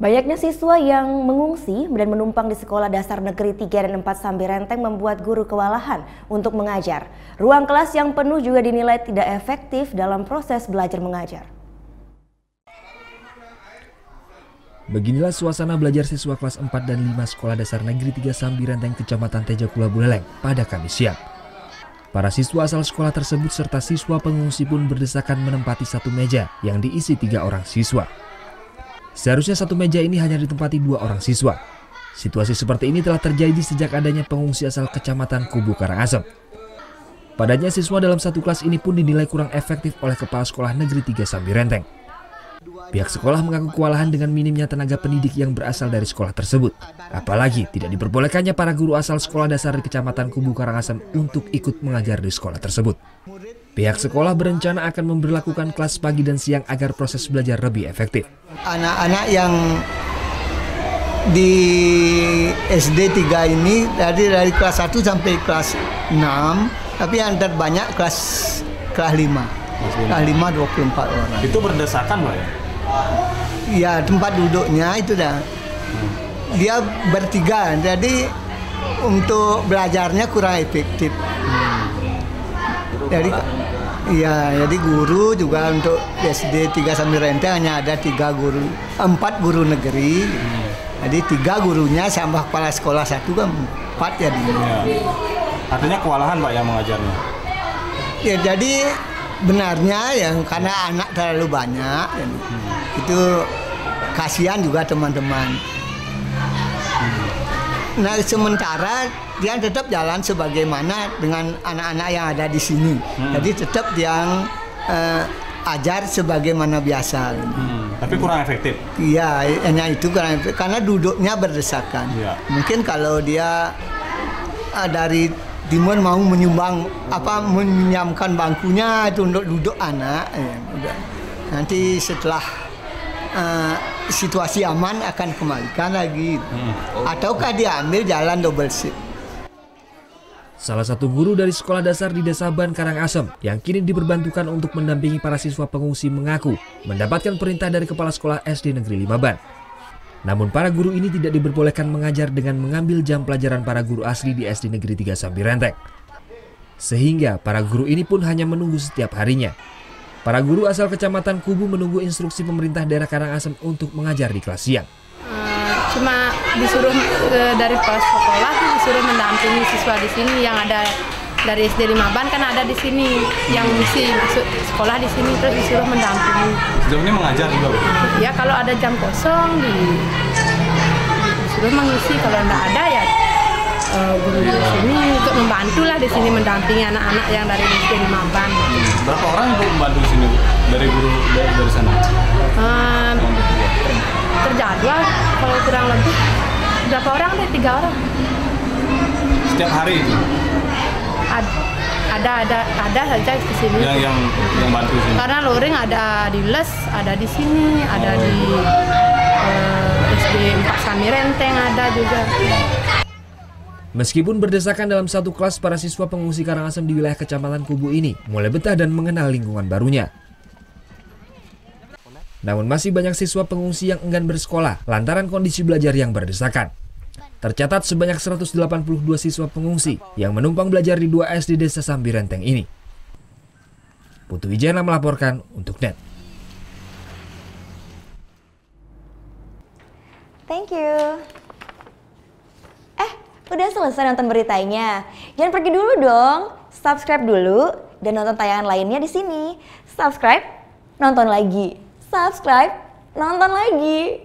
Banyaknya siswa yang mengungsi dan menumpang di Sekolah Dasar Negeri 3 dan 4 Sambi Renteng membuat guru kewalahan untuk mengajar. Ruang kelas yang penuh juga dinilai tidak efektif dalam proses belajar mengajar. Beginilah suasana belajar siswa kelas 4 dan 5 Sekolah Dasar Negeri 3 Sambi Renteng, Kecamatan Tejakula, Buleleng pada Kamis siang. Para siswa asal sekolah tersebut serta siswa pengungsi pun berdesakan menempati satu meja yang diisi 3 orang siswa. Seharusnya satu meja ini hanya ditempati 2 orang siswa. Situasi seperti ini telah terjadi sejak adanya pengungsi asal Kecamatan Kubu Karangasem. Padanya siswa dalam satu kelas ini pun dinilai kurang efektif oleh Kepala Sekolah Negeri 3 Sambi Renteng. Pihak sekolah mengaku kewalahan dengan minimnya tenaga pendidik yang berasal dari sekolah tersebut. Apalagi tidak diperbolehkannya para guru asal sekolah dasar di Kecamatan Kubu Karangasem untuk ikut mengajar di sekolah tersebut. Pihak sekolah berencana akan memberlakukan kelas pagi dan siang agar proses belajar lebih efektif. Anak-anak yang di SD 3 ini dari kelas 1 sampai kelas 6, tapi yang terbanyak kelas 5. Kelas 5 24 orang. Itu berdesakan, Pak ya? Ya, tempat duduknya itu dah. Dia bertiga, jadi untuk belajarnya kurang efektif. Jadi guru juga untuk SD 3 Sambi Renteng hanya ada 4 guru negeri. Jadi 3 gurunya sama kepala sekolah 1 kan 4 jadinya. Ya. Artinya kewalahan, Pak, yang mengajarnya. Ya, jadi benarnya ya karena anak terlalu banyak, itu kasihan juga teman-teman. Nah, sementara dia tetap jalan sebagaimana dengan anak-anak yang ada di sini. Jadi tetap yang ajar sebagaimana biasa. Tapi kurang efektif. Iya, hanya itu kurang efektif karena duduknya berdesakan. Ya. Mungkin kalau dia dari timur mau menyiapkan bangkunya itu untuk duduk anak, ya, udah. Nanti setelah situasi aman akan kembalikan lagi, ataukah dia ambil jalan double shift. Salah satu guru dari sekolah dasar di Desa Ban Karangasem yang kini diperbantukan untuk mendampingi para siswa pengungsi mengaku mendapatkan perintah dari Kepala Sekolah SD Negeri 5 Ban. Namun para guru ini tidak diperbolehkan mengajar dengan mengambil jam pelajaran para guru asli di SD Negeri 3 Sambi Renteng. Sehingga para guru ini pun hanya menunggu setiap harinya. Para guru asal Kecamatan Kubu menunggu instruksi pemerintah daerah Karangasem untuk mengajar di kelas siang. Cuma disuruh dari kepala sekolah disuruh mendampingi siswa di sini yang ada dari SD 5 Ban kan ada di sini yang mesti masuk sekolah di sini, terus disuruh mendampingi. Sejauh ini mengajar juga, Bu? Ya, kalau ada jam kosong disuruh mengisi, kalau enggak ada ya guru di sini untuk membantu lah di sini mendampingi anak-anak yang dari SD 5 Ban. Berapa orang yang membantu di sini, Bu? Dari guru dari sana? Terjadwal kalau kurang lebih berapa orang deh, 3 orang. Setiap hari itu? Ada saja di sini. Yang bantu di sini. Karena luring ada di Les, ada di sini, ada di SD 4 Sambi Renteng ada juga. Meskipun berdesakan dalam satu kelas, para siswa pengungsi Karangasem di wilayah Kecamatan Kubu ini mulai betah dan mengenal lingkungan barunya. Namun masih banyak siswa pengungsi yang enggan bersekolah lantaran kondisi belajar yang berdesakan. Tercatat sebanyak 182 siswa pengungsi yang menumpang belajar di 2 SD Desa Sambi Renteng ini. Putu Wijana melaporkan untuk NET. Thank you. Udah selesai nonton beritanya? Jangan pergi dulu dong. Subscribe dulu dan nonton tayangan lainnya di sini. Subscribe, nonton lagi. Subscribe, nonton lagi.